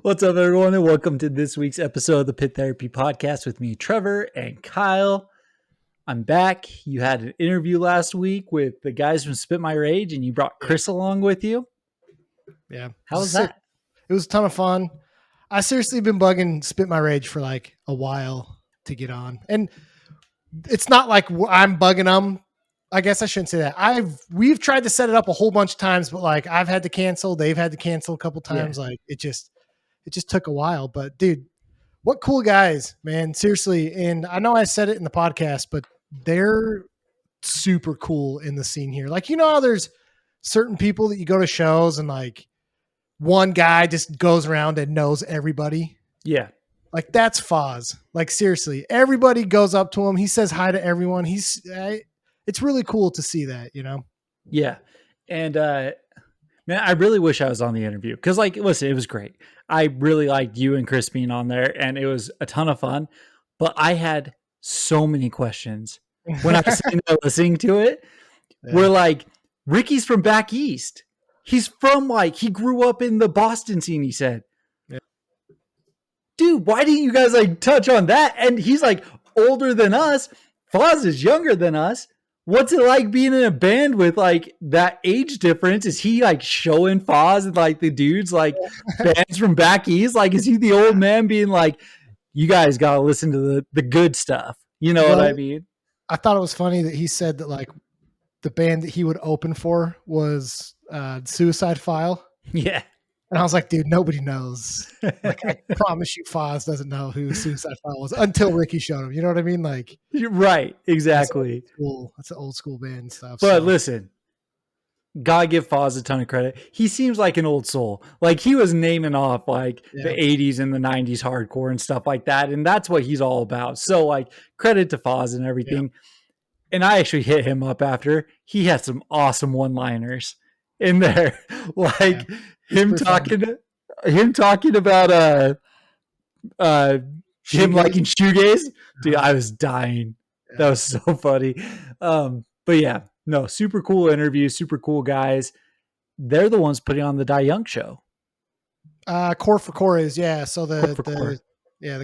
What's up, everyone, and welcome to this week's episode of the Pit Therapy Podcast with me, Trevor, and Kyle. I'm back. You had an interview last week with the guys from Spit My Rage, and you brought Chris along with you. Yeah. How was that? It was a ton of fun. I seriously been bugging Spit My Rage for like a while to get on. And it's not like I'm bugging them. I guess I shouldn't say that. We've tried to set it up a whole bunch of times, but like I've had to cancel, they've had to cancel a couple times. Yeah. Like it just took a while. But dude, what cool guys, man. Seriously. And I know I said it in the podcast, but they're super cool in the scene here. Like, you know how there's certain people that you go to shows and like one guy just goes around and knows everybody. Yeah. Like that's Foz. Like seriously, everybody goes up to him. He says hi to everyone. It's really cool to see that, you know? Yeah. And, man, I really wish I was on the interview because, like, listen, it was great. I really liked you and Chris being on there, and it was a ton of fun. But I had so many questions when I was sitting there listening to it. Yeah. We're like, Ricky's from back east. He's from he grew up in the Boston scene, he said. Yeah. Dude, why didn't you guys like touch on that? And he's like older than us. Foz is younger than us. What's it like being in a band with like that age difference? Is he like showing Foz and like the dudes like bands from back east? Like, is he the old man being like, you guys got to listen to the good stuff? You know what I mean? I thought it was funny that he said that like the band that he would open for was Suicide File. Yeah. And I was like, dude, nobody knows. Like, I promise you, Foz doesn't know who Suicide File was until Ricky showed him. You know what I mean? Like, you're right, exactly. That's an old school band and stuff. But listen, gotta give Foz a ton of credit. He seems like an old soul. Like he was naming off like the 80s and the 90s hardcore and stuff like that, and that's what he's all about. So like, credit to Foz and everything. Yeah. And I actually hit him up after. He had some awesome one-liners in there, like. Yeah. Him talking about him liking shoegaze. Dude, I was dying. That was so funny. But yeah, no, super cool interview, super cool guys. They're the ones putting on the Die Young show. Core for Core is, yeah. So the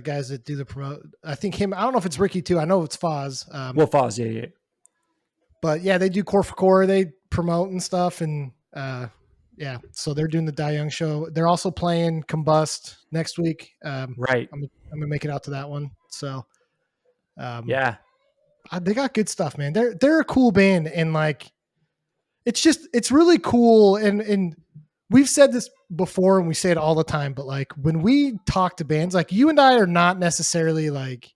guys that do the promote. I think him. I don't know if it's Ricky too. I know it's Foz. Foz, yeah. But yeah, they do Core for Core. They promote and stuff, and yeah, so they're doing the Die Young show. They're also playing Combust next week. Right. I'm gonna make it out to that one. So, yeah, they got good stuff, man. They're a cool band, and like, it's really cool. And we've said this before, and we say it all the time. But like, when we talk to bands, like you and I are not necessarily like,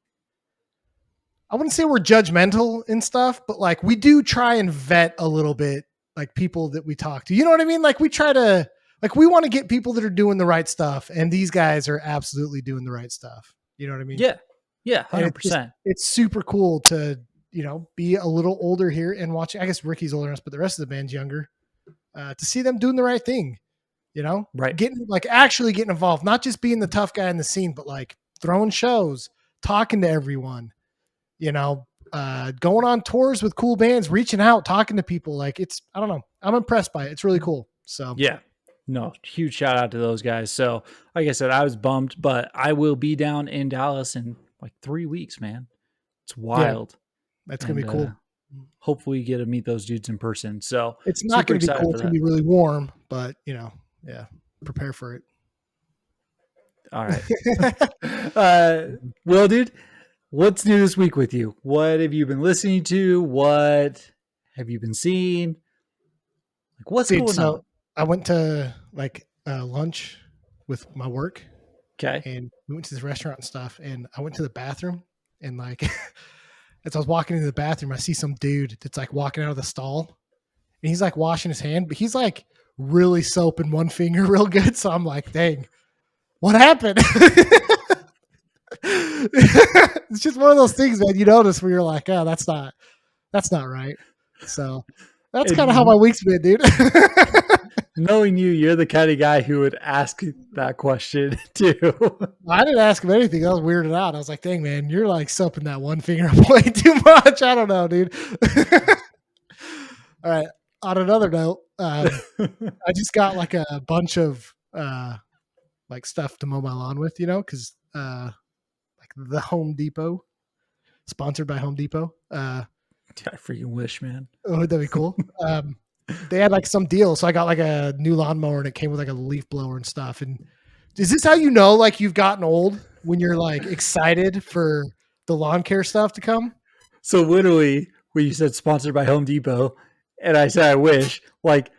I wouldn't say we're judgmental and stuff, but like we do try and vet a little bit. Like people that we talk to, you know what I mean? Like we try to, like we want to get people that are doing the right stuff, and these guys are absolutely doing the right stuff. You know what I mean? Yeah, 100%. It's super cool to, you know, be a little older here and watching. I guess Ricky's older than us, but the rest of the band's younger. To see them doing the right thing, you know, right? Actually getting involved, not just being the tough guy in the scene, but like throwing shows, talking to everyone, you know. Going on tours with cool bands, reaching out, talking to people. Like I don't know. I'm impressed by it. It's really cool. So yeah, no, huge shout out to those guys. So like I said, I was bummed, but I will be down in Dallas in like 3 weeks, man. It's wild. Yeah, that's going to be cool. Hopefully you get to meet those dudes in person. So it's not going to be cool. It's going to be really warm, but you know, yeah, prepare for it. All right. Well, dude, what's new this week with you? What have you been listening to? What have you been seeing? Like, what's going on? I went to like lunch with my work. Okay. And we went to this restaurant and stuff. And I went to the bathroom, and like, as I was walking into the bathroom, I see some dude that's like walking out of the stall, and he's like washing his hand, but he's like really soaping one finger real good. So I'm like, dang, what happened? It's just one of those things, man. You notice where you're like, oh, that's not right. So that's kind of how my week's been, dude. Knowing you, you're the kind of guy who would ask that question too. I didn't ask him anything. I was weirded out. I was like, dang, man, you're like soaping that one finger way too much. I don't know, dude. All right. on another note, I just got like a bunch of like stuff to mow my lawn with, because like the Home Depot, sponsored by Home Depot. I freaking wish, man. Oh, that'd be cool. They had like some deal, so I got like a new lawnmower, and it came with like a leaf blower and stuff. And is this how you know like you've gotten old, when you're like excited for the lawn care stuff to come? So literally, when you said sponsored by Home Depot, and I said I wish, like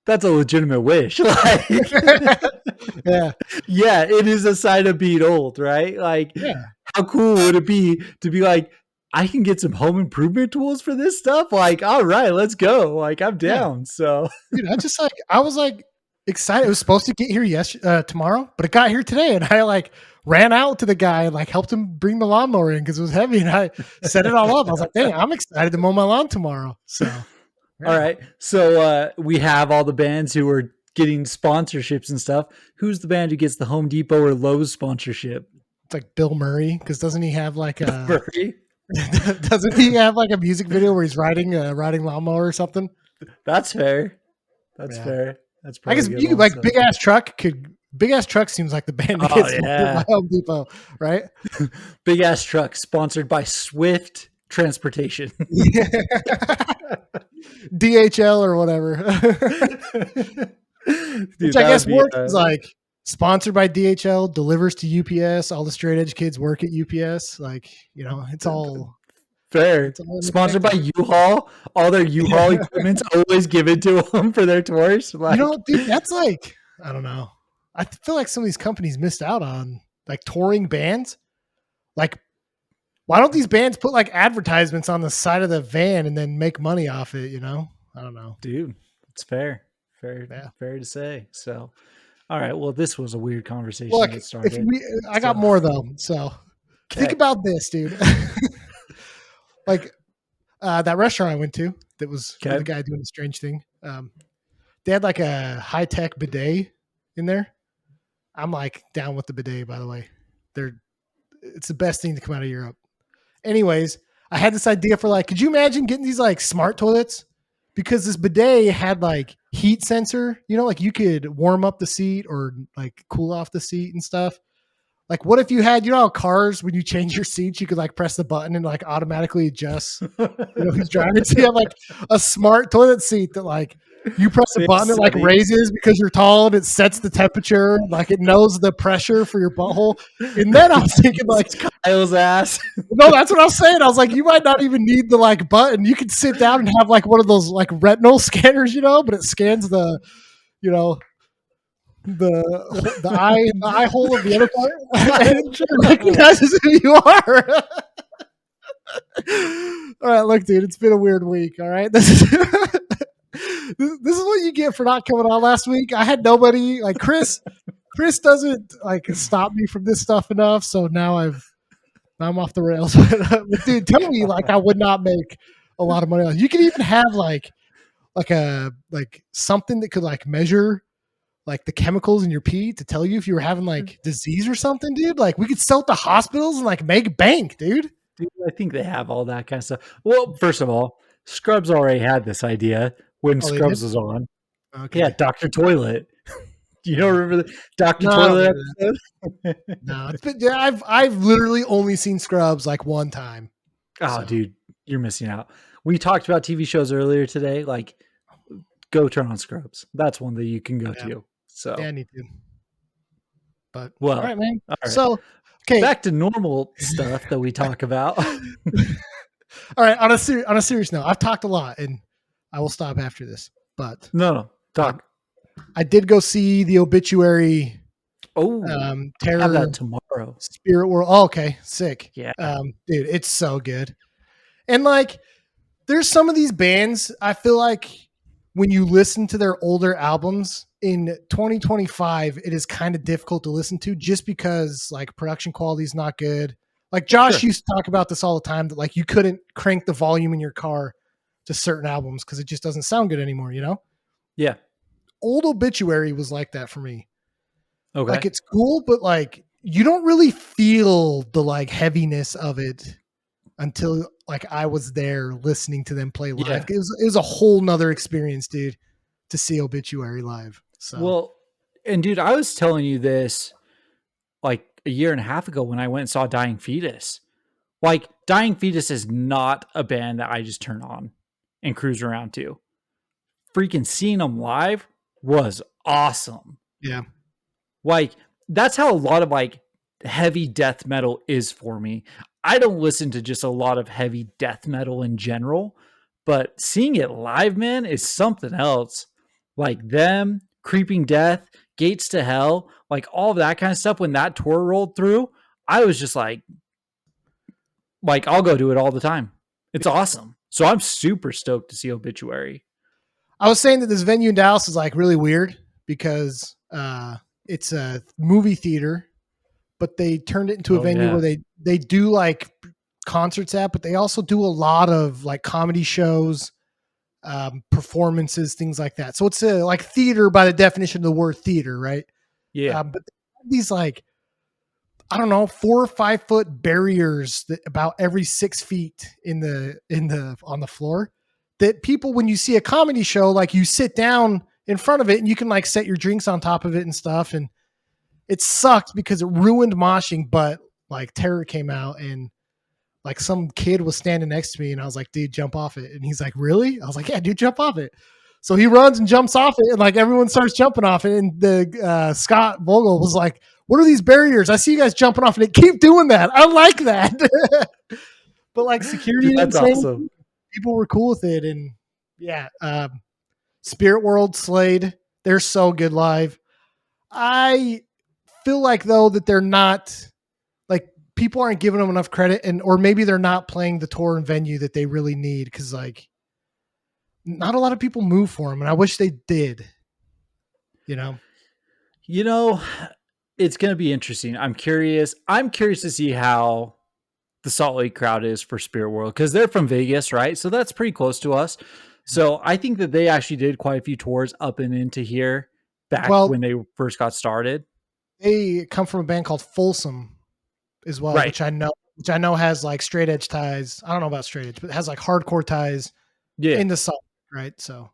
that's a legitimate wish. Like, Yeah, yeah, it is a sign of being old, right? Like, yeah. how cool would it be to be like, I can get some home improvement tools for this stuff? Like, all right, let's go. Like, I'm Yeah. down. So, Dude, I was like excited. It was supposed to get here tomorrow, but it got here today, and I like ran out to the guy and like helped him bring the lawnmower in because it was heavy, and I set it all up. I was like, "Dang, I'm excited to mow my lawn tomorrow." So, yeah. all right. So, we have all the bands who are getting sponsorships and stuff. Who's the band who gets the Home Depot or Lowe's sponsorship? It's like Bill Murray, because doesn't he have like a Murray? doesn't he have like a music video where he's riding a riding lawnmower or something? That's fair. That's Yeah. fair. That's I probably guess a good you one, like so. Big Ass Truck seems like the band that Oh, gets yeah. sponsored by Home Depot, right? Big ass truck sponsored by Swift Transportation. DHL or whatever. Dude, Which that I guess would be, works is like sponsored by DHL, delivers to UPS. All the straight edge kids work at UPS. Like, it's all fair. Sponsored by U-Haul. All their U-Haul equipment's always given to them for their tours. Like, dude, that's like, I don't know. I feel like some of these companies missed out on like touring bands. Like, why don't these bands put like advertisements on the side of the van and then make money off it? I don't know. dude, it's fair. Yeah. Fair to say. So, all right. Well, this was a weird conversation Look, to get started. I got more though. So think Okay. about this, dude. Like that restaurant I went to that was Okay. the guy doing the strange thing. They had like a high tech bidet in there. I'm like down with the bidet, by the way. It's the best thing to come out of Europe. Anyways, I had this idea for like, could you imagine getting these like smart toilets? Because this bidet had like heat sensor, like you could warm up the seat or like cool off the seat and stuff. Like, what if you had, how cars, when you change your seats, you could like press the button and like automatically adjust, who's driving. So you have like a smart toilet seat that like you press the button, it like raises because you're tall and it sets the temperature, like it knows the pressure for your butthole. And then I was thinking like Kyle's ass. No, that's what I was saying. I was like, you might not even need the like button. You could sit down and have like one of those like retinal scanners, but it scans the, the eye hole of the other part, and it recognizes who you are. All right, look, dude, it's been a weird week. All right, this is what you get for not coming on last week. I had nobody. Like Chris doesn't like stop me from this stuff enough, so now I'm off the rails. But dude, tell me, like, I would not make a lot of money. You could even have like something that could like measure like the chemicals in your pee to tell you if you were having like disease or something, dude. Like we could sell it to hospitals and like make bank, dude. Dude, I think they have all that kind of stuff. Well, first of all, Scrubs already had this idea when Scrubs was on. Okay. Yeah, Dr. Toilet. You don't remember the Dr. Toilet episode? No, it's been, I've literally only seen Scrubs like one time. Oh, So. dude, you're missing out. We talked about TV shows earlier today. Like, go turn on Scrubs. That's one that you can go to. So yeah, I need to. But well, all right, man. All right. So okay, back to normal stuff that we talk about. All right, on a serious note, I've talked a lot, and I will stop after this. But no, talk. I did go see the Obituary. Oh, Terror have that tomorrow. Spirit World. Oh, okay, sick. Yeah, dude, it's so good. And like, there's some of these bands I feel like when you listen to their older albums in 2025, it is kind of difficult to listen to just because like production quality is not good. Like Josh used to talk about this all the time that like you couldn't crank the volume in your car to certain albums because it just doesn't sound good anymore, Yeah. Old Obituary was like that for me. Okay. Like it's cool, but like you don't really feel the like heaviness of it until like I was there listening to them play live. Yeah. It was a whole nother experience, dude, to see Obituary live. So Well, and dude, I was telling you this like a year and a half ago when I went and saw Dying Fetus. Like, Dying Fetus is not a band that I just turn on and cruise around to. Freaking seeing them live was awesome. yeah. Like, that's how a lot of like heavy death metal is for me. I don't listen to just a lot of heavy death metal in general, but seeing it live, man, is something else. Like them, Creeping Death, Gates to Hell, like all of that kind of stuff. When that tour rolled through, I was just like I'll go do it all the time. It's awesome. So I'm super stoked to see Obituary. I was saying that this venue in Dallas is like really weird because it's a movie theater, but they turned it into a venue where they do like concerts at, but they also do a lot of like comedy shows, performances, things like that. So it's like theater by the definition of the word theater, right? Yeah. But these like, I don't know, 4 or 5 foot barriers that about every 6 feet on the floor, that people, when you see a comedy show, like you sit down in front of it and you can like set your drinks on top of it and stuff. And it sucked because it ruined moshing, but like Terror came out and like some kid was standing next to me and I was like, dude, jump off it. And he's like, really? I was like, yeah, dude, jump off it. So he runs and jumps off it and like everyone starts jumping off it. And the Scott Vogel was like, what are these barriers? I see you guys jumping off it. Keep doing that. I like that. But like security, Dude, that's awesome. People were cool with it. And yeah, Spirit World, Slade, they're so good live. I feel like though that they're not, like, people aren't giving them enough credit, and or maybe they're not playing the tour and venue that they really need, because like not a lot of people move for them, and I wish they did. You know, it's going to be interesting. I'm curious to see how the Salt Lake crowd is for Spirit World, because they're from Vegas, right? So that's pretty close to us. So I think that they actually did quite a few tours up and into here back when they first got started. They come from a band called Folsom as well, right. which I know has like straight edge ties. I don't know about straight edge, but it has like hardcore ties in the Salt, right? So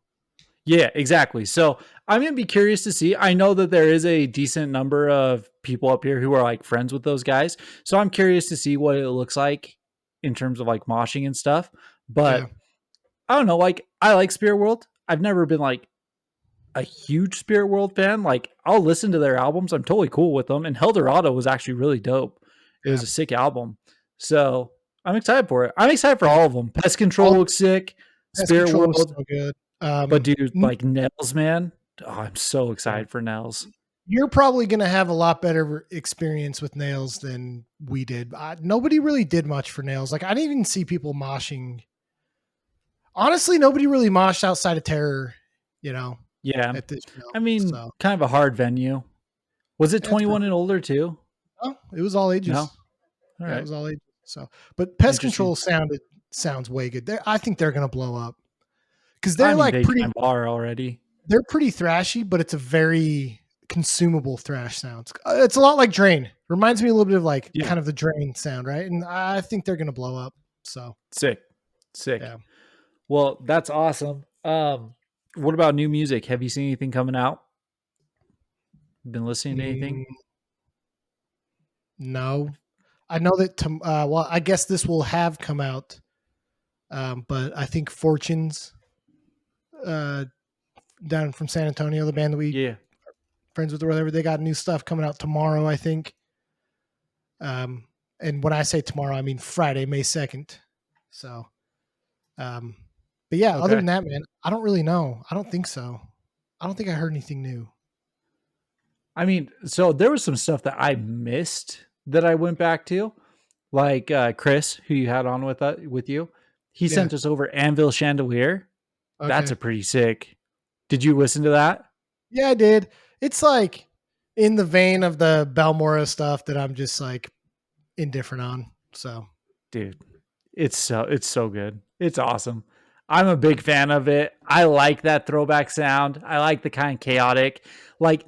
yeah, exactly. So I'm going to be curious to see. I know that there is a decent number of people up here who are like friends with those guys. So I'm curious to see what it looks like in terms of like moshing and stuff. But I don't know, like I like Spirit World. I've never been like a huge Spirit World fan. Like I'll listen to their albums. I'm totally cool with them. And Helldorado was actually really dope. It was a sick album. So I'm excited for it. I'm excited for all of them. Pest Control looks sick. Spirit World so good. But dude, like Nels, man, I'm so excited for Nels. You're probably going to have a lot better experience with Nails than we did. Nobody really did much for Nails. Like I didn't even see people moshing. Honestly, nobody really moshed outside of Terror, Yeah. At this show, I mean, kind of a hard venue. Was it 21 and older too? No, it was all ages. No? All right. It was all ages. So, but Pest Control sounds way good. I think they're going to blow up, because they're pretty bar already. They're pretty thrashy, but it's a very consumable thrash sound. It's a lot like Drain. Reminds me a little bit of like kind of the Drain sound, right? And I think they're going to blow up. So sick. Yeah. Well, that's awesome. What about new music? Have you seen anything coming out? Been listening to anything? No, I know that. Well, I guess this will have come out, but I think Fortunes, down from San Antonio, the band that we are friends with or whatever, they got new stuff coming out tomorrow, I think. And when I say tomorrow, I mean Friday, May 2nd. So, but yeah, other than that, man, I don't really know. I don't think so. I don't think I heard anything new. I mean, so there was some stuff that I missed that I went back to, like Chris, who you had on with you. He sent us over Anvil Chandelier. Okay. That's a pretty sick. Did you listen to that? Yeah, I did. It's like in the vein of the Balmora stuff that I'm just like indifferent on. So, dude, it's so good. It's awesome. I'm a big fan of it. I like that throwback sound. I like the kind of chaotic, like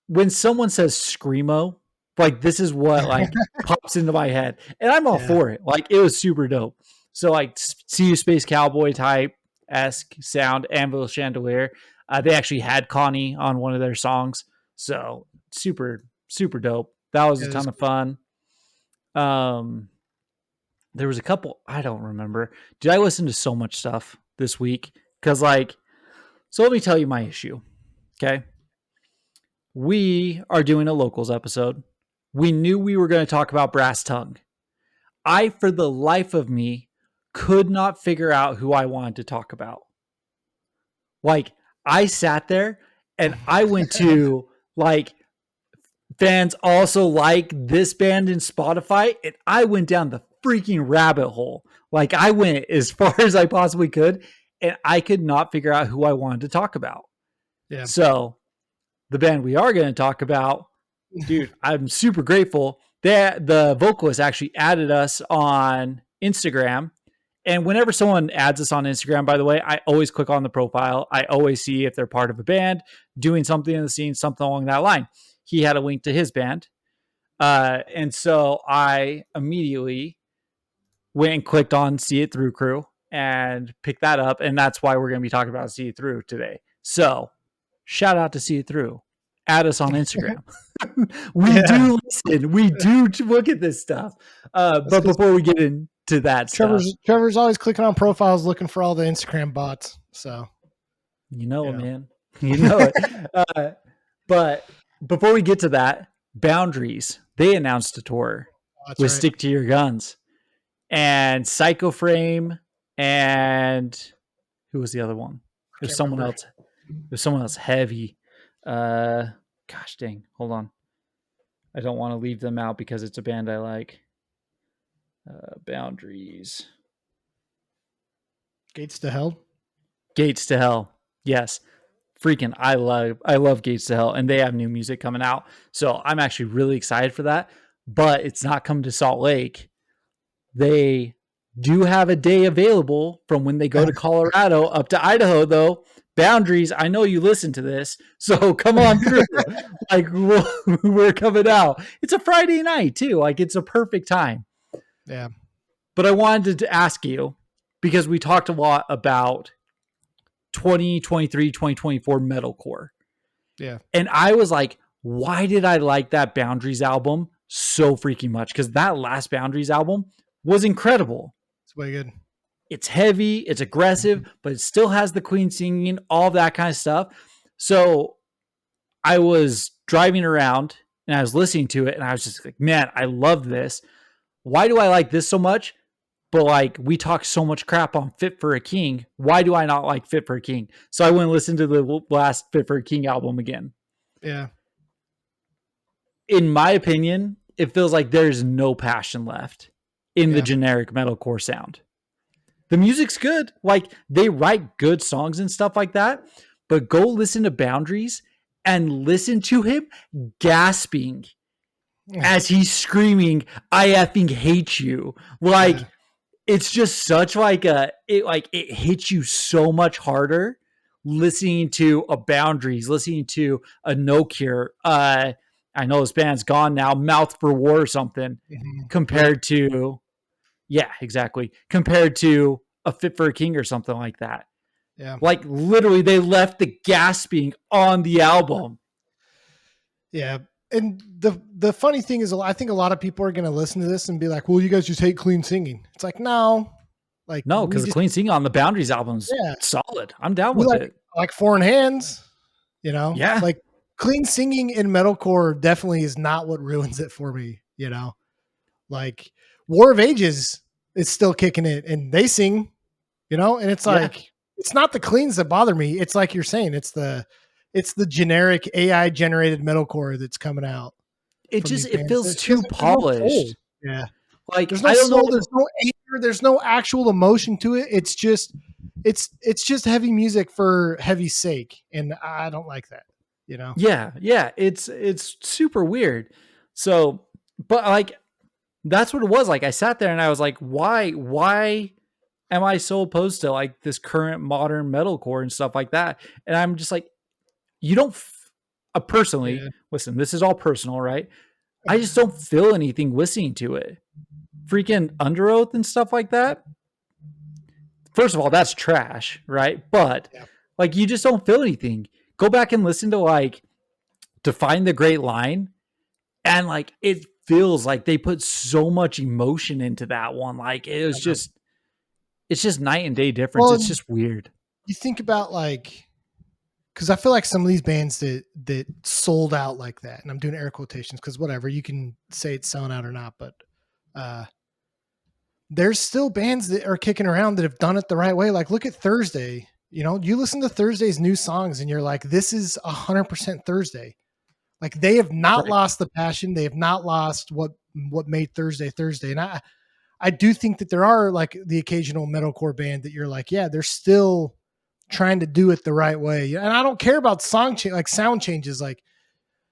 when someone says screamo, Like this is what like pops into my head, and I'm all Yeah. for it. Like it was super dope. So like See You Space Cowboy type esque sound, Anvil Chandelier. They actually had Connie on one of their songs, so super dope. That was a It is ton of fun. Um, there was a couple I don't remember. Did I listen to so much stuff this week? Because like, so let me tell you my issue. Okay, we are doing a locals episode. We knew we were going to talk about Brass Tongue. I, for the life of me, could not figure out who I wanted to talk about. Like, I sat there and I went to like fans also like this band in Spotify, and I went down the freaking rabbit hole. Like, I went as far as I possibly could, and I could not figure out who I wanted to talk about. Yeah. So, the band we are going to talk about, dude, I'm super grateful that the vocalist actually added us on Instagram. And whenever someone adds us on Instagram, by the way, I always click on the profile. I always see if they're part of a band, doing something in the scene, something along that line. He had a link to his band. And so I immediately went and clicked on See It Through Crew and picked that up. And that's why we're going to be talking about See It Through today. So shout out to See It Through. Add us on Instagram. We do listen. We do look at this stuff. But before we get into that stuff, Trevor's always clicking on profiles looking for all the Instagram bots. So you know it, man. You know it. But before we get to that, Boundaries, they announced a tour with Stick to Your Guns and Psycho Frame, and who was the other one? There's someone else. There's someone else heavy. Gosh dang, hold on. I don't want to leave them out because it's a band I like. Boundaries. Gates to Hell. Gates to Hell. Yes. Freaking I love Gates to Hell, and they have new music coming out. So I'm actually really excited for that. But it's not coming to Salt Lake. They do have a day available from when they go to Colorado up to Idaho, though. Boundaries, I know you listen to this, so come on through. Like, we're coming out. It's a Friday night, too. Like, it's a perfect time. Yeah. But I wanted to ask you, because we talked a lot about 2023, 2024 metalcore. Yeah. And I was like, why did I like that Boundaries album so freaking much? Because that last Boundaries album was incredible. It's way good. It's heavy, it's aggressive, but it still has the Queen singing, all that kind of stuff. So I was driving around and I was listening to it and I was just like, man, I love this. Why do I like this so much? But like, we talk so much crap on Fit for a King. Why do I not like Fit for a King? So I went and listened to the last Fit for a King album again. Yeah. In my opinion, it feels like there's no passion left in the generic metalcore sound. The music's good. Like, they write good songs and stuff like that, but go listen to Boundaries and listen to him gasping as he's screaming, I effing hate you. Like, it's just such like it hits you so much harder listening to a Boundaries, listening to a No Cure. I know this band's gone now, Mouth for War or something, compared to, yeah, exactly. Compared to a Fit for a King or something like that. Yeah. Like, literally, they left the gasping on the album. Yeah. And the funny thing is, I think a lot of people are going to listen to this and be like, well, you guys just hate clean singing. It's like, no. Like, no, because the clean singing on the Boundaries album's solid. I'm down with it. Like Foreign Hands, you know? Yeah. Like, clean singing in metalcore definitely is not what ruins it for me, you know? Like, War of Ages is still kicking it, and they sing, you know? And it's like, it's not the cleans that bother me. It's like you're saying, it's the generic AI generated metalcore that's coming out. It feels too polished. Yeah. Like, there's no soul, there's no anger, there's no actual emotion to it. It's just heavy music for heavy's sake. And I don't like that, you know? Yeah. Yeah. It's super weird. So, but like, that's what it was. Like, I sat there and I was like, why am I so opposed to like this current modern metalcore and stuff like that? And I'm just like, you don't personally listen, this is all personal, right? I just don't feel anything listening to it. Freaking Under Oath and stuff like that. First of all, that's trash, right? But Yeah. like, you just don't feel anything. Go back and listen to like Define the Great Line, and like it feels like they put so much emotion into that one. Like it was just, it's just night and day difference. Well, It's just weird. you think about like, because I feel like some of these bands that sold out like that, and I'm doing air quotations because whatever, you can say it's selling out or not, but there's still bands that are kicking around that have done it the right way. Like look at Thursday. You know, you listen to Thursday's new songs and you're like, this is 100% Thursday. Like they have not Right. lost the passion. They have not lost what made Thursday Thursday. And I do think that there are like the occasional metalcore band that you're like, yeah, they're still trying to do it the right way. And I don't care about sound changes, like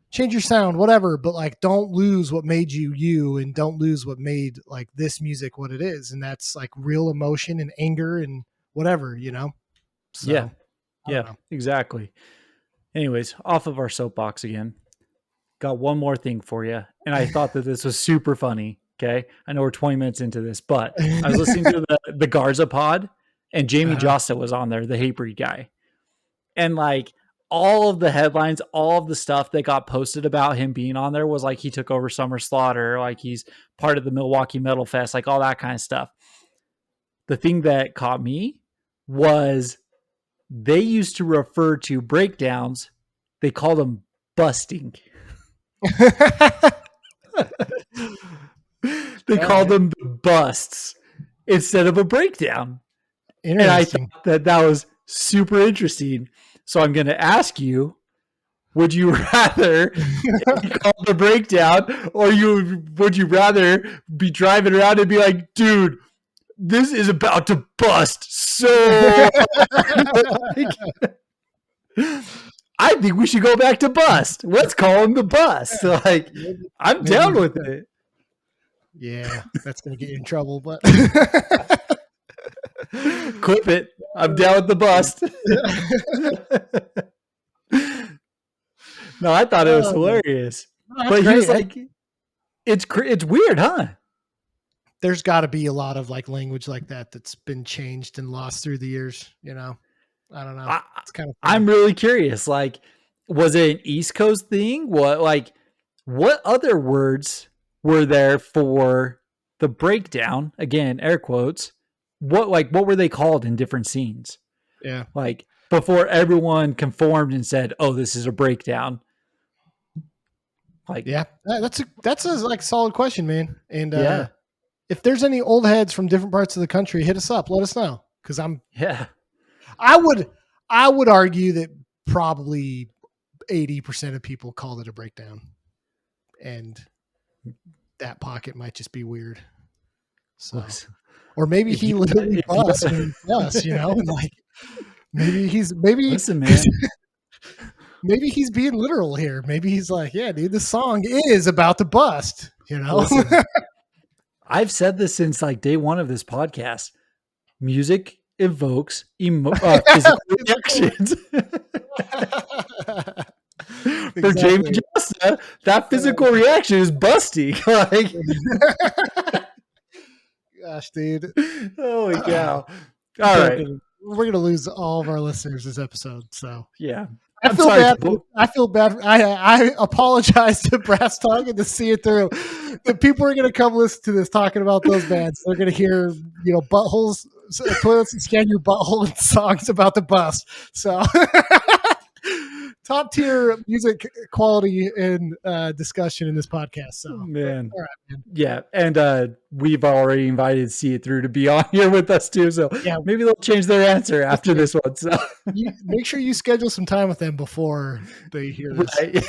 change your sound, whatever, but like don't lose what made you and don't lose what made like this music what it is. And that's like real emotion and anger and whatever, you know? So, Yeah. I don't Yeah, know. exactly. Anyways, off of our soapbox again. Got one more thing for you. And I thought that this was super funny. Okay. I know we're 20 minutes into this, but I was listening to the Garza pod, and Jamie Josta was on there, the Hatebreed guy. And like all of the headlines, all of the stuff that got posted about him being on there was like he took over Summer Slaughter, like he's part of the Milwaukee Metal Fest, like all that kind of stuff. The thing that caught me was they used to refer to breakdowns, they called them busting. They called them the busts instead of a breakdown. And I Interesting. thought that that was super interesting. So I'm going to ask you, would you rather be called the breakdown, or would you rather be driving around and be like, dude, this is about to bust so I think we should go back to bust. Let's call him the bust. Like, I'm down with it. Yeah, that's gonna get you in trouble, but Clip it. I'm down with the bust. No, I thought it was hilarious. But he was like, it's weird, huh? There's got to be a lot of like language like that that's been changed and lost through the years. You know, I don't know. It's kind of. I'm really curious. Like, was it an East Coast thing? What other words were there for the breakdown? Again, air quotes. What were they called in different scenes? Yeah. Like before everyone conformed and said, "Oh, this is a breakdown." Like, yeah, that's a like solid question, man. And yeah, if there's any old heads from different parts of the country, hit us up. Let us know, because I would argue that probably 80% of people called it a breakdown, and that pocket might just be weird. So, or maybe he literally bust, you know, and like maybe listen, man. Maybe he's being literal here. Maybe he's like, yeah, dude, this song is about to bust, you know? Listen, I've said this since like day one of this podcast. Music evokes physical reactions. For Jamie Josta, that physical reaction is busting. Like, gosh, dude. Holy cow. All right. We're gonna lose all of our listeners this episode. So yeah. I feel bad. I feel bad. I apologize to Brass Tongue and to See It Through. The people are going to come listen to this talking about those bands. They're going to hear, you know, buttholes, toilets, and scan your butthole and songs about the bust. So top tier music quality and discussion in this podcast. So man, all right, man. Yeah, and we've already invited See It Through to be on here with us too. So yeah, maybe they'll change their answer after this one. So you make sure you schedule some time with them before they hear this.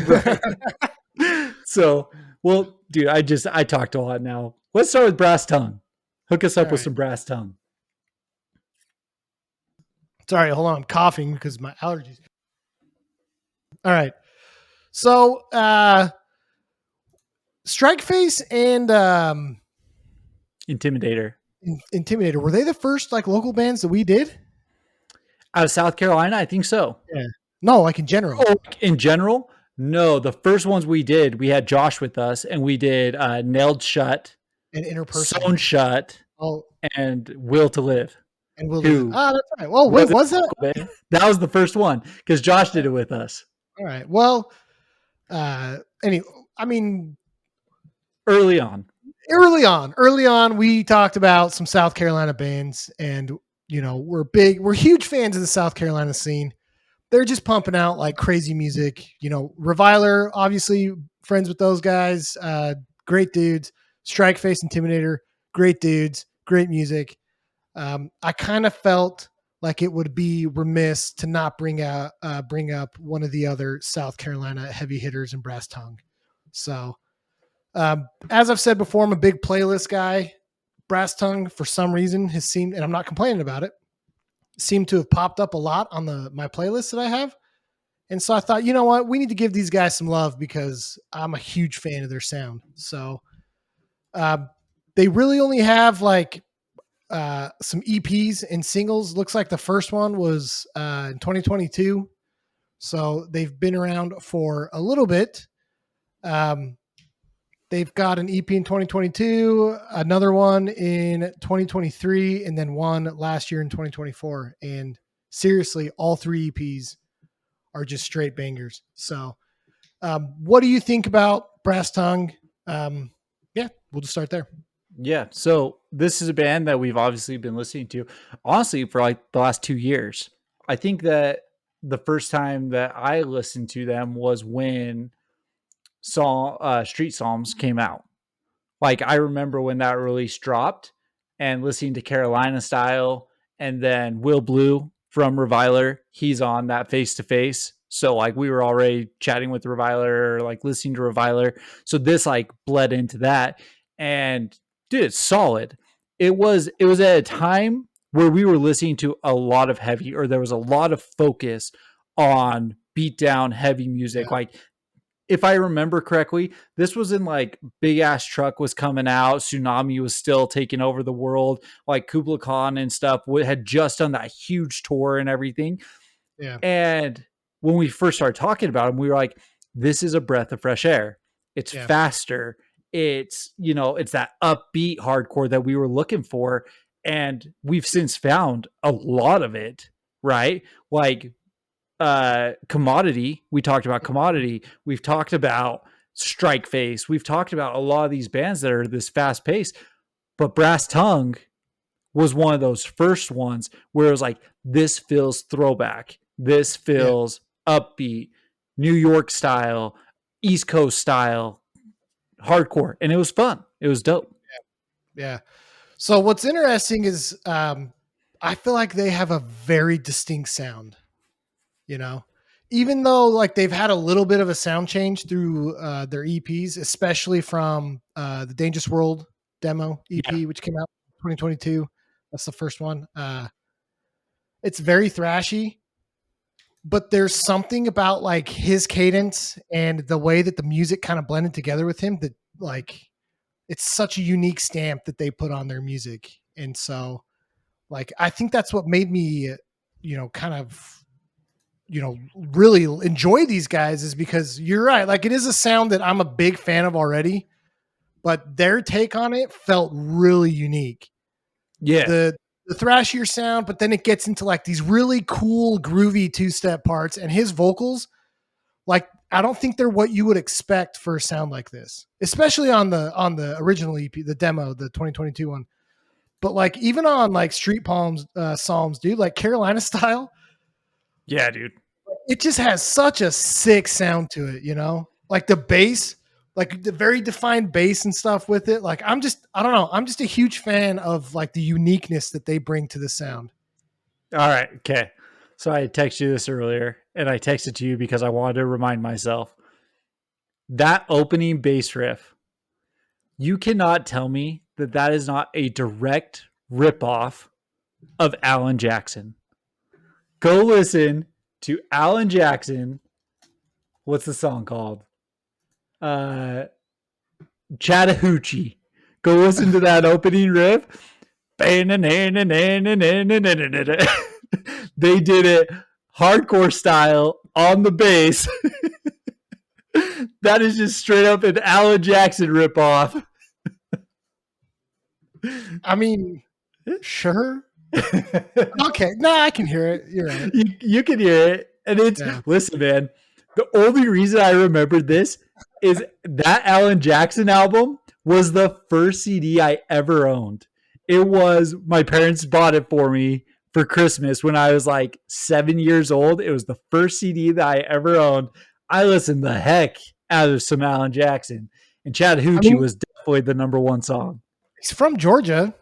Right. So, well, dude, I talked a lot now. Let's start with Brass Tongue. Hook us up with some Brass Tongue. Sorry, hold on. I'm coughing because of my allergies. All right. So, Strikeface and Intimidator. Intimidator, were they the first like local bands that we did? Out of South Carolina, I think so. Yeah. No, like in general. Oh, in general? No, the first ones we did, we had Josh with us, and we did Nailed Shut, And Sewn interpersonal. Shut, Oh, and Will to Live. and Will Live. Who Ah, that's right. Well, wait, wasn't was that? Aquaman. That was the first one because Josh did it with us All right. Well, any, I mean, early on. early on, we talked about some South Carolina bands, and we're huge fans of the South Carolina scene. They're just pumping out like crazy music. Reviler, obviously friends with those guys, great dudes. Strike Face Intimidator, great dudes, great music. I kind of felt like it would be remiss to not bring up one of the other South Carolina heavy hitters in Brass Tongue. So, as I've said before, I'm a big playlist guy. Brass Tongue, for some reason, has seemed, and I'm not complaining about it, seemed to have popped up a lot on my playlist that I have. And so I thought, you know what, we need to give these guys some love because I'm a huge fan of their sound. So uh, they really only have like some EPs and singles. Looks like the first one was in 2022. So they've been around for a little bit. Um, they've got an EP in 2022, another one in 2023, and then one last year in 2024. And seriously, all three EPs are just straight bangers. So, what do you think about Brass Tongue? Yeah, we'll just start there. Yeah. So this is a band that we've obviously been listening to, honestly, for like the last 2 years. I think that the first time that I listened to them was when Street Psalms came out. Like I remember when that release dropped and listening to Carolina Style, and then Will Blue from Reviler, he's on that Face to Face. So like we were already chatting with Reviler, like listening to Reviler. So this like bled into that. And dude, it's solid. It was at a time where we were listening to a lot of heavy, or there was a lot of focus on beat down heavy music. Yeah, Like if I remember correctly, this was in like Big Ass Truck was coming out. Tsunami was still taking over the world. Like Kubla Khan and stuff had just done that huge tour and everything. yeah, And when we first started talking about him, we were like, this is a breath of fresh air. It's yeah, faster. It's that upbeat hardcore that we were looking for. And we've since found a lot of it, right? Like Commodity, we talked about Commodity, we've talked about Strike Face, we've talked about a lot of these bands that are this fast pace, but Brass Tongue was one of those first ones where it was like, this feels throwback, this yeah, feels upbeat, New York style, East Coast style, hardcore, and it was fun, it was dope. yeah. So what's interesting is I feel like they have a very distinct sound. You know, even though like they've had a little bit of a sound change through their EPs, especially from the Dangerous World demo Yeah, EP, which came out in 2022. That's the first one. It's very thrashy, but there's something about like his cadence and the way that the music kind of blended together with him that like it's such a unique stamp that they put on their music. And so like I think that's what made me, kind of really enjoy these guys is because you're right. Like it is a sound that I'm a big fan of already, but their take on it felt really unique. yeah, The thrashier sound, but then it gets into like these really cool, groovy two-step parts, and his vocals, like I don't think they're what you would expect for a sound like this, especially on the original EP, the demo, the 2022 one. But like even on like Street Palms Psalms, dude, like Carolina Style, yeah, dude. it just has such a sick sound to it, like the bass, like the very defined bass and stuff with it. Like I don't know, I'm just a huge fan of like the uniqueness that they bring to the sound. All right, okay. So I texted you this earlier, and I texted to you because I wanted to remind myself that opening bass riff. You cannot tell me that that is not a direct ripoff of Alan Jackson. Go listen to Alan Jackson. What's the song called? Uh, Chattahoochee. Go listen to that opening riff. They did it hardcore style on the bass. That is just straight up an Alan Jackson ripoff. I mean, sure. Okay, no, I can hear it. You're right. You can hear it. And it's, listen, man, the only reason I remembered this is that Alan Jackson album was the first CD I ever owned. It was, my parents bought it for me for Christmas when I was like 7 years old. It was the first CD that I ever owned. I listened the heck out of some Alan Jackson. And Chattahoochee was definitely the number one song. He's from Georgia.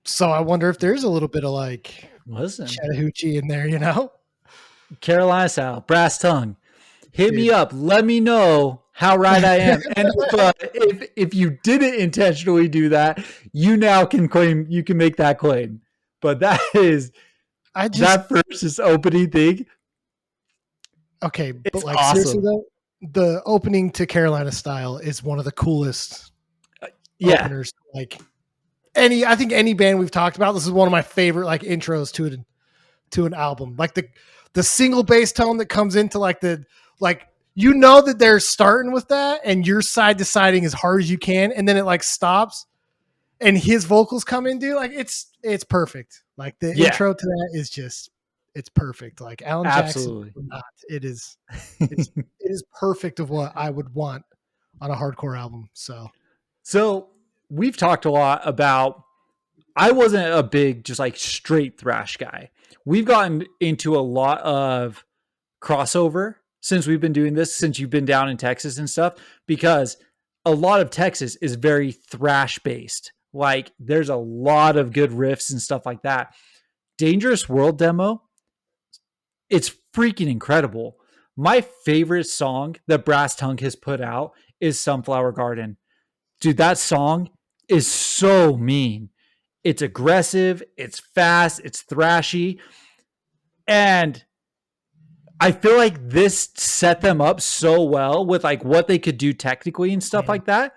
So I wonder if there's a little bit of like Chattahoochee in there, you know? Carolina style, brass tongue. Hit me up. Let me know how right I am. And if you didn't intentionally do that, you now can claim, you can make that claim. But that is, that first opening thing. Okay, but like awesome. Seriously though, the opening to Carolina style is one of the coolest openers. Like I think any band we've talked about, this is one of my favorite like intros to an album. Like the single bass tone that comes into like you know that they're starting with that and you're side deciding as hard as you can, and then it like stops and his vocals come in, dude. Like it's perfect. Like the intro to that is just, it's perfect. Like Alan Jackson, it is perfect of what I would want on a hardcore album. So we've talked a lot about, I wasn't a big just like straight thrash guy. We've gotten into a lot of crossover since we've been doing this, since you've been down in Texas and stuff, because a lot of Texas is very thrash based. Like there's a lot of good riffs and stuff like that. Dangerous World demo, it's freaking incredible. My favorite song that Brass Tongue has put out is Sunflower Garden. Dude, that song is so mean. It's aggressive, it's fast, it's thrashy. And I feel like this set them up so well with like what they could do technically and stuff like that,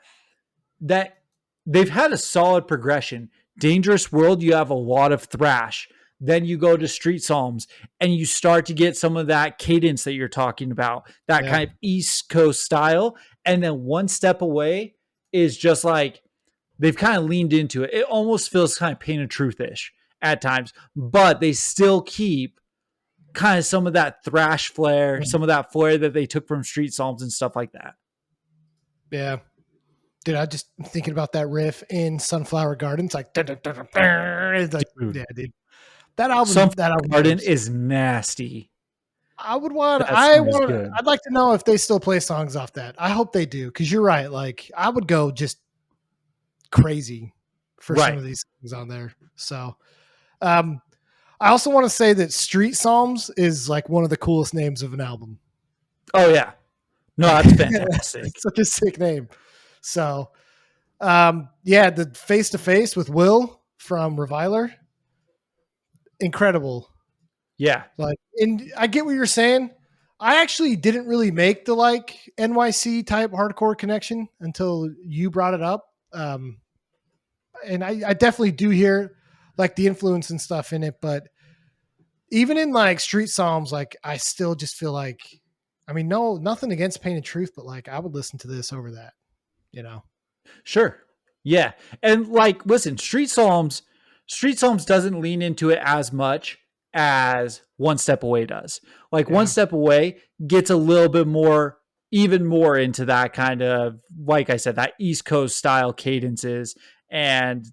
that they've had a solid progression. Dangerous World, you have a lot of thrash. Then you go to Street Psalms and you start to get some of that cadence that you're talking about, that kind of East Coast style. And then one step away is just like, they've kind of leaned into it. It almost feels kind of Pain of Truth-ish at times, but they still keep kind of some of that thrash flair, some of that flair that they took from Street Psalms and stuff like that. Yeah. Dude, I just thinking about that riff in Sunflower Garden. It's like, yeah, dude. That album, Sunflower Garden is nasty. I'd like to know if they still play songs off that. I hope they do, because you're right. Like, I would go just crazy for some of these things on there. So, I also want to say that Street Psalms is like one of the coolest names of an album. Oh yeah, no, that's fantastic. It's such a sick name. So, the Face to Face with Will from Reviler, incredible. Yeah, like, and I get what you're saying. I actually didn't really make the like NYC type hardcore connection until you brought it up. And I definitely do hear like the influence and stuff in it, but even in like Street Psalms, like I still just feel like, I mean, nothing against Pain of Truth, but like I would listen to this over that, you know? Sure. Yeah. And like, listen, Street Psalms doesn't lean into it as much as One Step Away does. Like One Step Away gets a little bit more, even more into that kind of, like I said, that East Coast style cadences and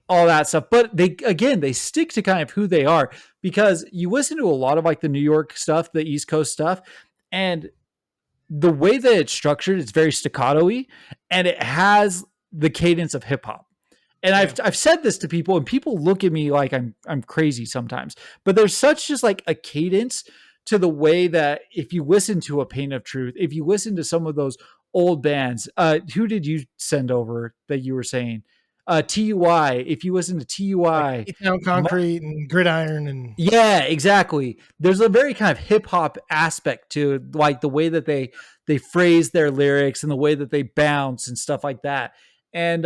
all that stuff. But they stick to kind of who they are, because you listen to a lot of like the New York stuff, the East Coast stuff, and the way that it's structured, it's very staccato-y, and it has the cadence of hip hop. And I've said this to people, and people look at me like I'm crazy sometimes, but there's such just like a cadence to the way that if you listen to a Pain of Truth, if you listen to some of those old bands, who did you send over that you were saying? TUI, if you listen to TUI, like Town Concrete and Gridiron, and exactly. There's a very kind of hip hop aspect to like the way that they phrase their lyrics and the way that they bounce and stuff like that. And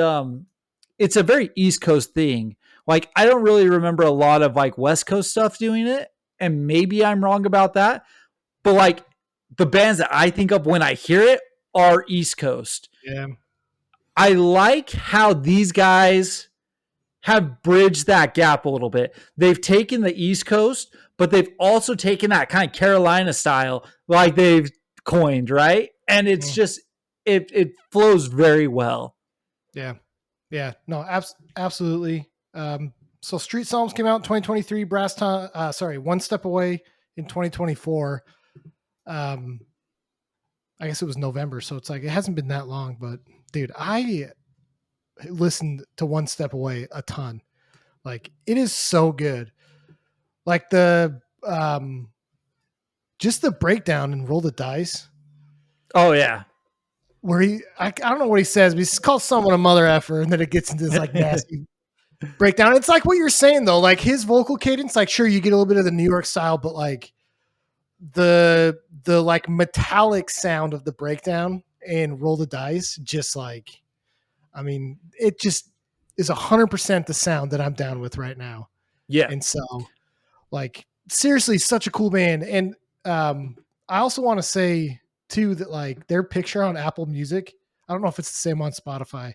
it's a very East Coast thing. Like I don't really remember a lot of like West Coast stuff doing it, and maybe I'm wrong about that, but like the bands that I think of when I hear it are East Coast. Yeah. I like how these guys have bridged that gap a little bit. They've taken the East Coast, but they've also taken that kind of Carolina style, like they've coined, right? And it's Mm. just it flows very well. Yeah. Yeah. No, absolutely. So Street Psalms came out in 2023, One Step Away in 2024. I guess it was November, so it's like it hasn't been that long, but dude, I listened to One Step Away a ton. Like it is so good. Like the just the breakdown and Roll the Dice Oh yeah. where I don't know what he says, but he calls someone a mother effer, and then it gets into this like nasty breakdown. It's like what you're saying though, like his vocal cadence, like sure you get a little bit of the New York style, but like the like metallic sound of the breakdown and Roll the Dice, just like, I mean, it just is 100% the sound that I'm down with right now. Yeah. And so, like, seriously, such a cool band. And I also want to say too that like their picture on Apple Music, I don't know if it's the same on Spotify,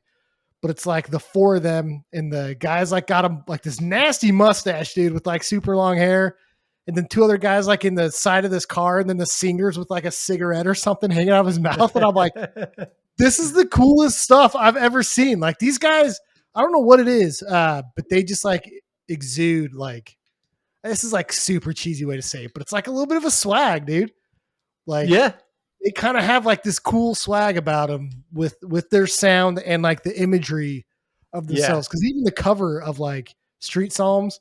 but it's like the four of them and the guys like got him like this nasty mustache, dude, with like super long hair. And then two other guys like in the side of this car, and then the singers with like a cigarette or something hanging out of his mouth. And I'm like, this is the coolest stuff I've ever seen. Like these guys, I don't know what it is, but they just like exude like, this is like super cheesy way to say it, but it's like a little bit of a swag, dude. Like Yeah. they kind of have like this cool swag about them with their sound and like the imagery of Yeah. themselves. Cause even the cover of like Street Psalms,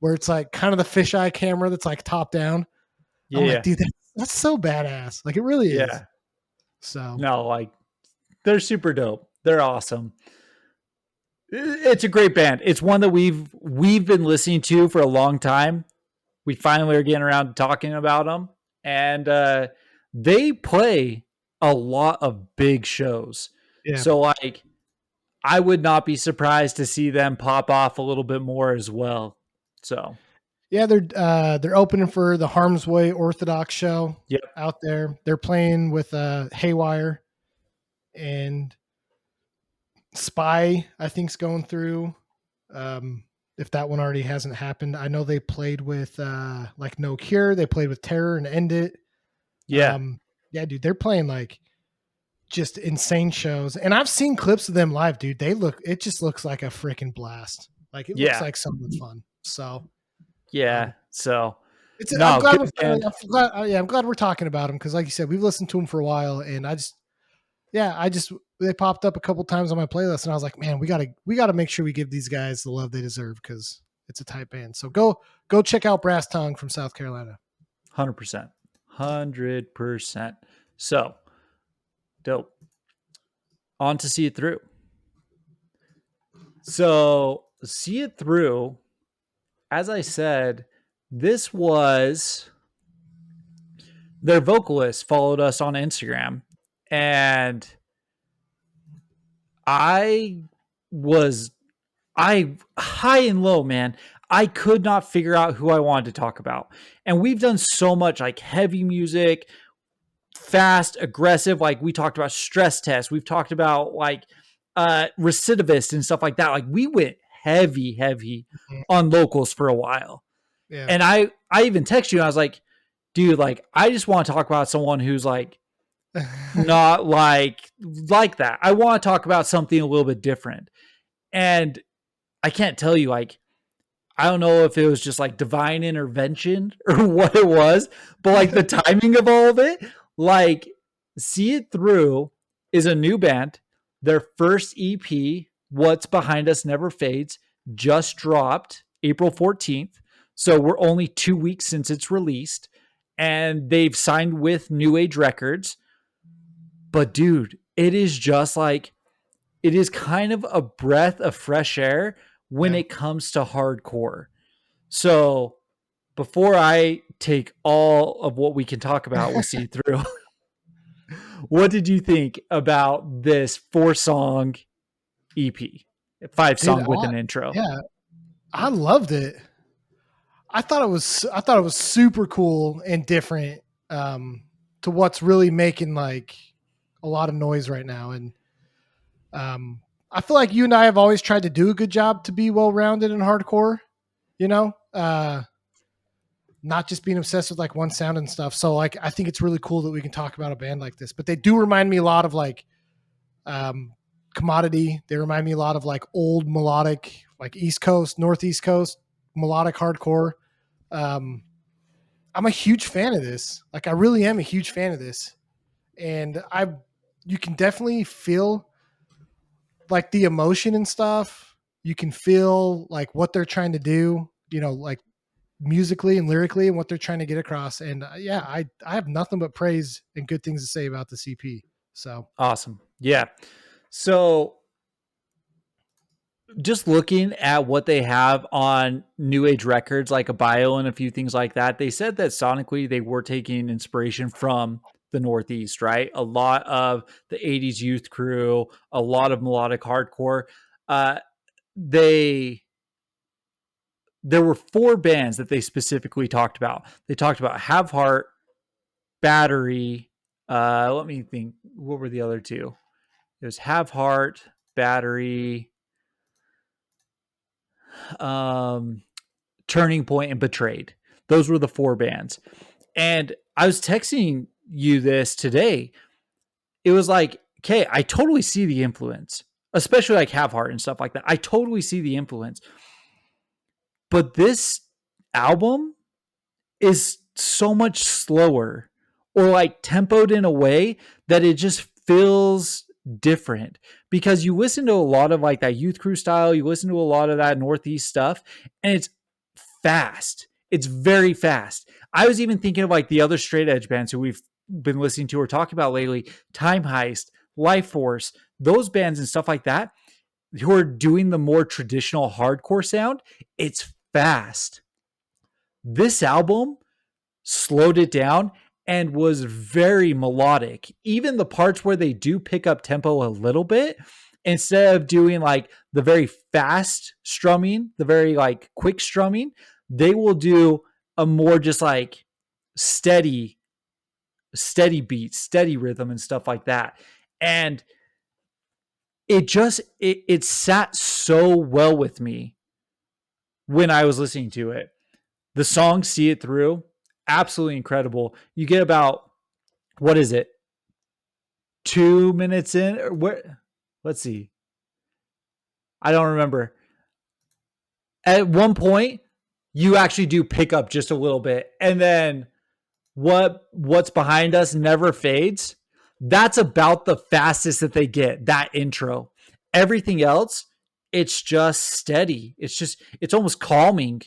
where it's like kind of the fisheye camera that's like top down. I'm like, Yeah. dude, that's so badass. Like it really is. Yeah. So No, like they're super dope. They're awesome. It's a great band. It's one that we've been listening to for a long time. We finally are getting around to talking about them, and they play a lot of big shows. yeah. So like, I would not be surprised to see them pop off a little bit more as well. So Yeah, they're opening for the Harm's Way Orthodox show yep, out there. They're playing with Haywire and Spy, I think's going through. If that one already hasn't happened, I know they played with like No Cure. They played with Terror and End It. yeah, Yeah, dude, they're playing like just insane shows, and I've seen clips of them live, dude. It just looks like a freaking blast. Like it looks yeah, like so much fun. So yeah. um, So I'm no, glad good band. I'm glad we're talking about them because, like you said, we've listened to them for a while, and I just they popped up a couple times on my playlist, and I was like, man, we gotta make sure we give these guys the love they deserve because it's a tight band. So go check out Brass Tongue from South Carolina. 100%, 100%. So dope. On to See It Through. So See It Through, as I said, this was their vocalist followed us on Instagram, and I was I high and low, man. I could not figure out who I wanted to talk about. And we've done so much like heavy music, fast, aggressive. Like we talked about Stress Test. We've talked about like Recidivist and stuff like that. Like we went heavy on locals for a while. Yeah. And I even text you and I was like, dude, like I just want to talk about someone who's like not like that. I want to talk about something a little bit different. And I can't tell you, like, I don't know if it was just like divine intervention or what it was, but like the timing of all of it, like See It Through is a new band. Their first EP, What's Behind Us Never Fades, just dropped April 14th. So we're only 2 weeks since it's released, and they've signed with New Age Records. But dude, it is just like, it is kind of a breath of fresh air when Yeah. it comes to hardcore. So before I take all of what we can talk about with See Through, what did you think about this 4-song EP? 5-song with an intro. Yeah, I loved it. I thought it was super cool and different. to what's really making like a lot of noise right now. And I feel like you and I have always tried to do a good job to be well rounded in hardcore, you know, not just being obsessed with like one sound and stuff. So like, I think it's really cool that we can talk about a band like this, but they do remind me a lot of like um, Commodity. They remind me a lot of like old melodic, like East Coast, Northeast Coast melodic hardcore. Um, I'm a huge fan of this. Like I really am a huge fan of this. And you can definitely feel like the emotion and stuff. You can feel like what they're trying to do, you know, like musically and lyrically and what they're trying to get across. And yeah, I have nothing but praise and good things to say about the CP. So Awesome. Yeah. So just looking at what they have on New Age Records, like a bio and a few things like that, they said that sonically they were taking inspiration from the Northeast, right? A lot of the 80s youth crew, a lot of melodic hardcore. Uh, they there were four bands that they specifically talked about. They talked about Have Heart, Battery. Let me think. What were the other two? It was Have Heart, Battery, um, Turning Point, and Betrayed. Those were the four bands. And I was texting you this today. It was like, okay, I totally see the influence, especially like Have Heart and stuff like that. I totally see the influence. But this album is so much slower or like tempoed in a way that it just feels different because you listen to a lot of like that youth crew style, you listen to a lot of that Northeast stuff, and it's fast. It's very fast. I was even thinking of like the other straight edge bands who we've been listening to or talking about lately, Time Heist, Life Force, those bands and stuff like that, who are doing the more traditional hardcore sound. It's fast. This album slowed it down and was very melodic. Even the parts where they do pick up tempo a little bit, instead of doing like the very fast strumming, the very like quick strumming, they will do a more just like steady, steady beat, steady rhythm and stuff like that. And it sat so well with me when I was listening to it. The song See It Through, absolutely incredible. You get about, what is it, 2 minutes in? Or where? Let's see. I don't remember. At one point, you actually do pick up just a little bit, and then what's behind us never fades. That's about the fastest that they get, that intro. Everything else, it's just steady. It's almost calming.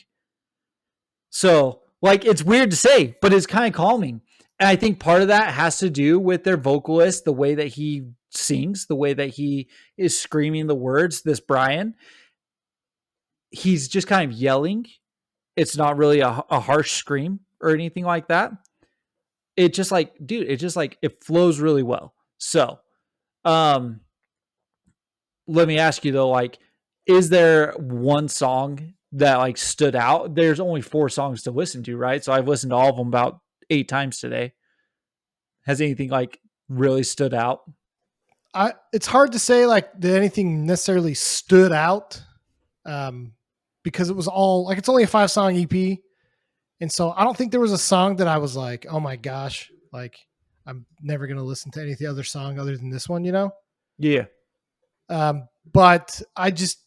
So, like, it's weird to say, but it's kind of calming. And I think part of that has to do with their vocalist, the way that he sings, the way that he is screaming the words. This Brian, he's just kind of yelling. It's not really a harsh scream or anything like that. It just like, dude, it just like, it flows really well. So, um, let me ask you though, like, is there one song that like stood out? There's only four songs to listen to, right? So I've listened to all of them about 8 times today. Has anything like really stood out? it's hard to say like that anything necessarily stood out um, because it was all like it's only a 5 song EP, and so I don't think there was a song that I was like, oh my gosh, like I'm never gonna listen to any other song other than this one, you know. Yeah. But I just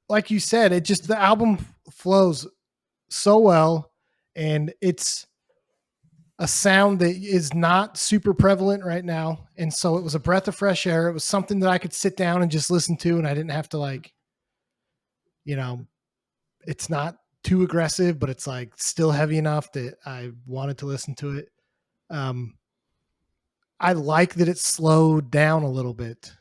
like you said, it just the album flows so well, and it's a sound that is not super prevalent right now. And so it was a breath of fresh air. It was something that I could sit down and just listen to, and I didn't have to like, you know, it's not too aggressive, but it's like still heavy enough that I wanted to listen to it. Um, I like that it slowed down a little bit.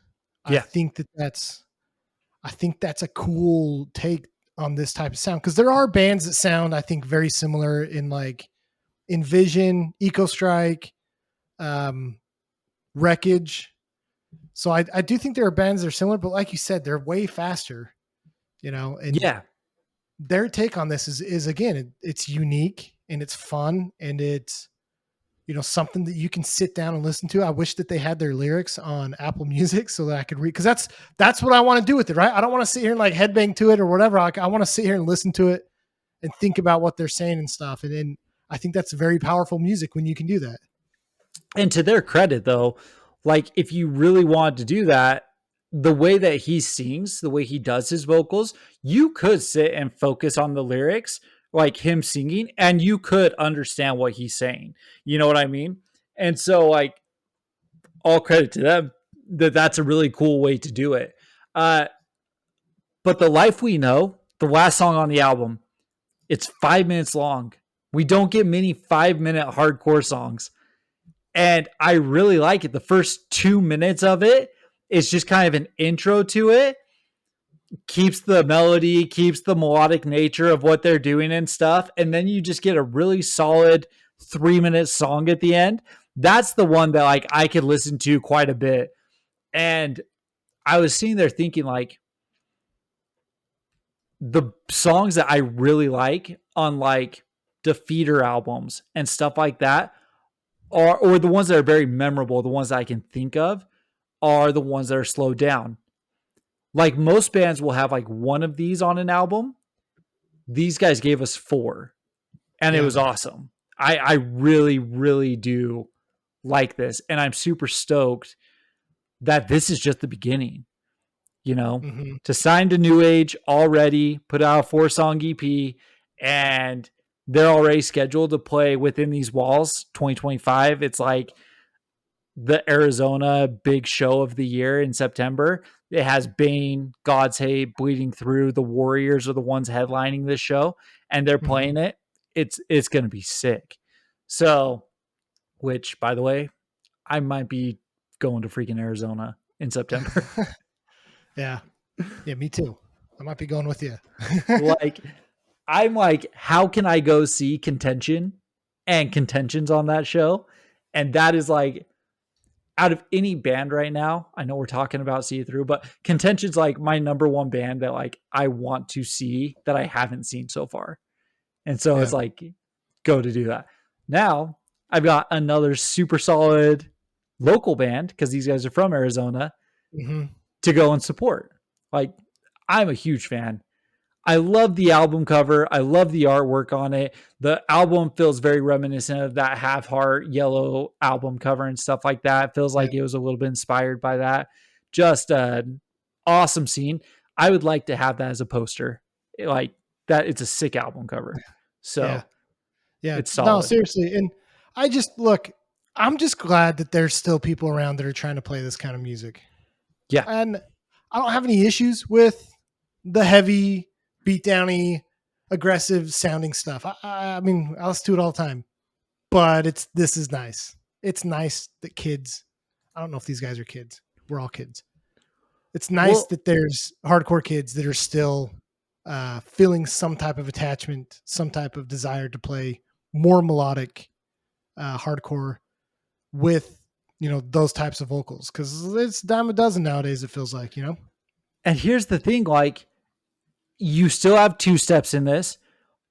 Yeah. I think that's a cool take on this type of sound because there are bands that sound, I think, very similar in like Envision, Eco Strike, um, Wreckage. So I do think there are bands that are similar, but like you said, they're way faster, you know, and Yeah. their take on this is again, it's unique and it's fun and it's something that you can sit down and listen to. I wish that they had their lyrics on Apple Music so that I could read, because that's what I want to do with it, right? I don't want to sit here and like headbang to it or whatever. Like, I want to sit here and listen to it and think about what they're saying and stuff. And then I think that's very powerful music when you can do that. And to their credit, though, like if you really wanted to do that, the way that he sings, the way he does his vocals, you could sit and focus on the lyrics, like him singing, and you could understand what he's saying. You know what I mean? And so, like, all credit to them that that's a really cool way to do it. Uh, but The Life We Know, the last song on the album, it's 5 minutes long. We don't get many 5 minute hardcore songs. And I really like it. The first 2 minutes of it is just kind of an intro to it. Keeps the melody, keeps the melodic nature of what they're doing and stuff. And then you just get a really solid 3 minute song at the end. That's the one that like I could listen to quite a bit. And I was sitting there thinking like the songs that I really like on like Defeater albums and stuff like that are, or the ones that are very memorable, the ones that I can think of are the ones that are slowed down. Like most bands will have like one of these on an album. These guys gave us four and it was awesome. I really, really do like this. And I'm super stoked that this is just the beginning, to sign to New Age already, put out a 4-song EP, and they're already scheduled to play within these walls 2025. It's like the Arizona big show of the year in September. It has Bane, God's Hate, Bleeding Through. The Warriors are the ones headlining this show, and they're playing it. It's going to be sick. So, which, by the way, I might be going to freaking Arizona in September. Yeah, me too. I might be going with you. Like, I'm like, how can I go see Contention and Contention's on that show? And that is like, out of any band right now, I know we're talking about See It Through, but Contention's like my number one band that like I want to see that I haven't seen so far. And so it's like, go to do that. Now I've got another super solid local band, because these guys are from Arizona, to go and support. Like, I'm a huge fan. I love the album cover. I love the artwork on it. The album feels very reminiscent of that Have Heart yellow album cover and stuff like that. It feels like it was a little bit inspired by that. Just an awesome scene. I would like to have that as a poster. Like that, it's a sick album cover. So it's solid. No, seriously. And I'm just glad that there's still people around that are trying to play this kind of music. Yeah. And I don't have any issues with the heavy, beatdowny, aggressive sounding stuff. I mean, I listen to it all the time, but this is nice. It's nice that kids, I don't know if these guys are kids. We're all kids. It's nice that there's hardcore kids that are still feeling some type of attachment, some type of desire to play more melodic hardcore with, those types of vocals. Cause it's a dime a dozen nowadays. It feels like, And here's the thing, like, you still have 2 steps in this.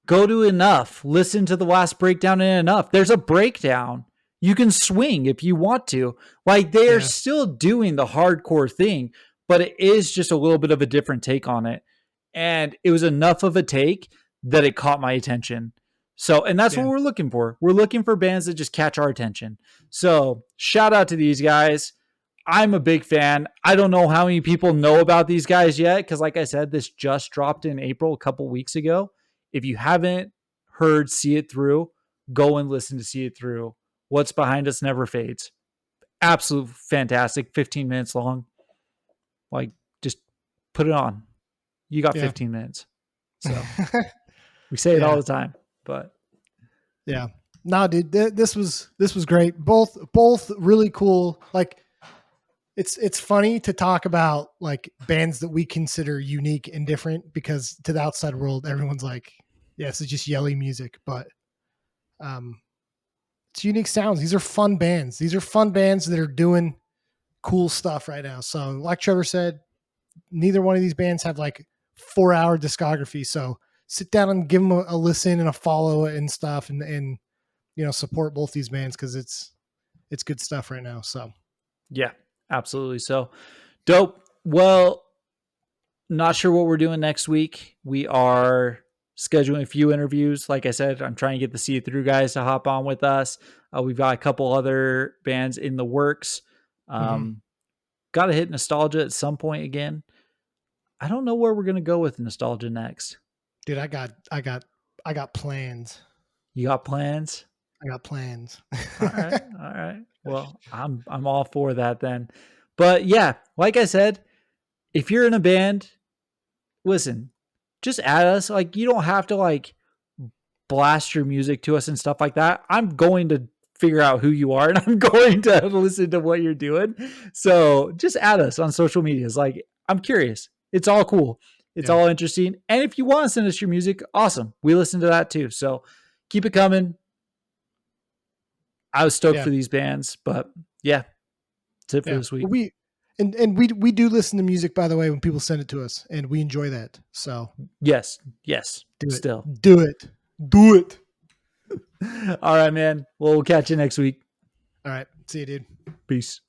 Go to Enough. Listen to the last breakdown in Enough. There's a breakdown. You can swing if you want to. Like, they are still doing the hardcore thing, but it is just a little bit of a different take on it. And it was enough of a take that it caught my attention. So, and that's what we're looking for. We're looking for bands that just catch our attention. So shout out to these guys. I'm a big fan. I don't know how many people know about these guys yet, because like I said, this just dropped in April a couple weeks ago. If you haven't heard See It Through, go and listen to See It Through. What's Behind Us Never Fades. Absolute fantastic. 15 minutes long. Like, just put it on. You got 15 minutes. So we say it all the time, but no, dude, this was great. Both really cool. Like, it's funny to talk about like bands that we consider unique and different, because to the outside world, everyone's like, this is just yelly music, but it's unique sounds. These are fun bands. These are fun bands that are doing cool stuff right now. So like Trevor said, neither one of these bands have like 4-hour discography. So sit down and give them a listen and a follow and stuff. And support both these bands because it's good stuff right now. So Yeah, absolutely. So dope. Well, not sure what we're doing next week. We are scheduling a few interviews. Like I said, I'm trying to get the See It Through guys to hop on with us. We've got a couple other bands in the works. Got to hit nostalgia at some point again. I don't know where we're gonna go with nostalgia next. dude, I got plans. You got plans? I got plans. All right, all right. Well, I'm all for that then. But yeah, like I said, if you're in a band, listen, just add us. Like you don't have to like blast your music to us and stuff like that. I'm going to figure out who you are and I'm going to listen to what you're doing. So just add us on social medias. Like I'm curious. It's all cool. It's all interesting. And if you want to send us your music, awesome. We listen to that too. So keep it coming. I was stoked for these bands, but yeah, that's it for this week. We do listen to music, by the way, when people send it to us, and we enjoy that. So yes, do it. All right, man. Well, we'll catch you next week. All right, see you, dude. Peace.